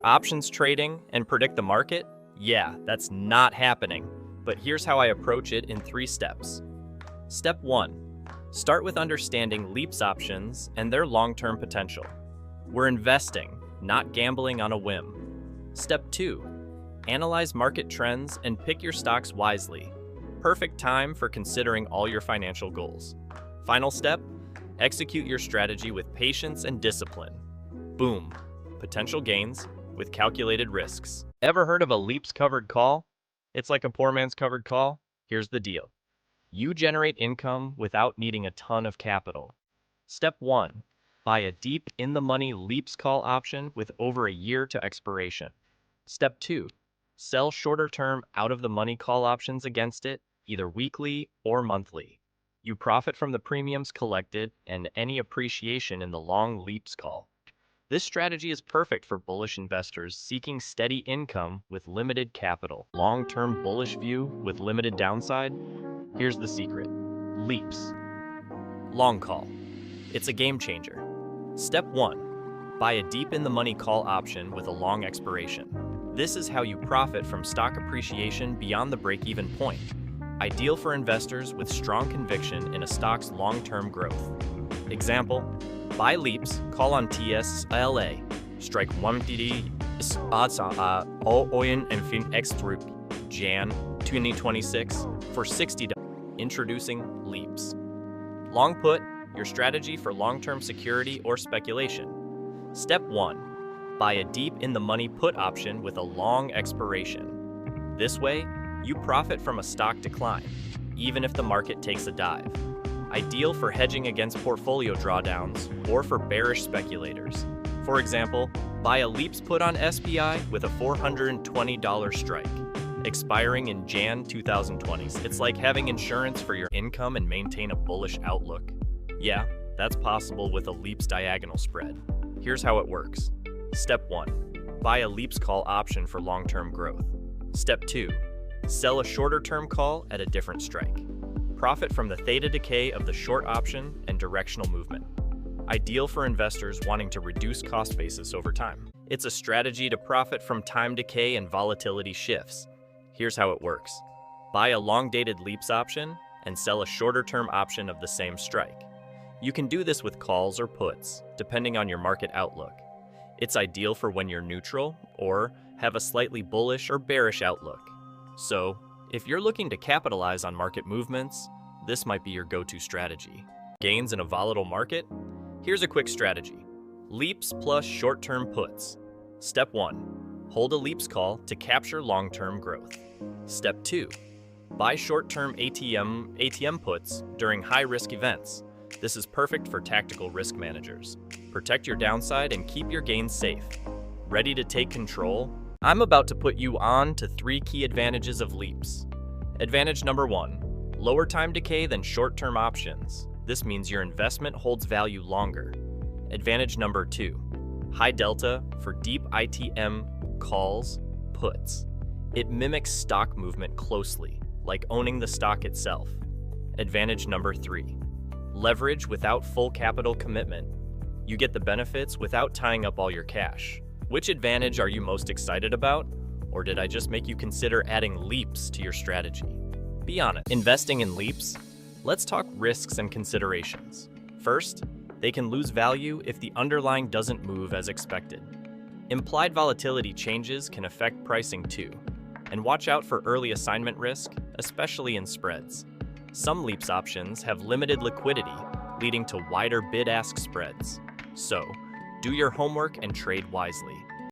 Options trading and predict the market? Yeah, that's not happening. But here's how I approach it in 3 steps. Step 1. Start with understanding LEAP's options and their long-term potential. We're investing, not gambling on a whim. Step 2. Analyze market trends and pick your stocks wisely. Perfect time for considering all your financial goals. Final step, execute your strategy with patience and discipline. Boom, potential gains with calculated risks. Ever heard of a LEAP's covered call? It's like a poor man's covered call. Here's the deal. You generate income without needing a ton of capital. Step 1. Buy a deep in-the-money LEAP's call option with over a year to expiration. Step 2. Sell shorter-term out-of-the-money call options against it, either weekly or monthly. You profit from the premiums collected and any appreciation in the long LEAP's call. This strategy is perfect for bullish investors seeking steady income with limited capital. Long-term bullish view with limited downside? Here's the secret. LEAP's. Long call. It's a game changer. Step 1. Buy a deep in-the-money call option with a long expiration. This is how you profit from stock appreciation beyond the break-even point. Ideal for investors with strong conviction in a stock's long-term growth. Example, buy LEAP's, call on TSLA, strike 1PD, oin and fin extra Jan 2026 for $60. Introducing LEAP's. Long put, your strategy for long-term security or speculation. Step 1. Buy a deep in-the-money put option with a long expiration. This way, you profit from a stock decline, even if the market takes a dive. Ideal for hedging against portfolio drawdowns or for bearish speculators. For example, buy a LEAP's put on SPI with a $420 strike, expiring in Jan 2020. It's like having insurance for your income and maintain a bullish outlook. Yeah, that's possible with a LEAP's diagonal spread. Here's how it works. Step 1. Buy a LEAP's call option for long-term growth. Step 2. Sell a shorter-term call at a different strike. Profit from the theta decay of the short option and directional movement. Ideal for investors wanting to reduce cost basis over time. It's a strategy to profit from time decay and volatility shifts. Here's how it works. Buy a long-dated LEAP's option and sell a shorter-term option of the same strike. You can do this with calls or puts, depending on your market outlook. It's ideal for when you're neutral or have a slightly bullish or bearish outlook. So, if you're looking to capitalize on market movements, this might be your go-to strategy. Gains in a volatile market? Here's a quick strategy. LEAP's plus short-term puts. Step 1. Hold a LEAP's call to capture long-term growth. Step 2. Buy short-term ATM puts during high-risk events. This is perfect for tactical risk managers. Protect your downside and keep your gains safe. Ready to take control? I'm about to put you on to 3 key advantages of LEAP's. Advantage number 1, lower time decay than short-term options. This means your investment holds value longer. Advantage number 2, high delta for deep ITM calls, puts. It mimics stock movement closely, like owning the stock itself. Advantage number 3, leverage without full capital commitment. You get the benefits without tying up all your cash. Which advantage are you most excited about? Or did I just make you consider adding LEAP's to your strategy? Be honest. Investing in LEAP's? Let's talk risks and considerations. First, they can lose value if the underlying doesn't move as expected. Implied volatility changes can affect pricing too. And watch out for early assignment risk, especially in spreads. Some LEAP's options have limited liquidity, leading to wider bid-ask spreads. So, do your homework and trade wisely.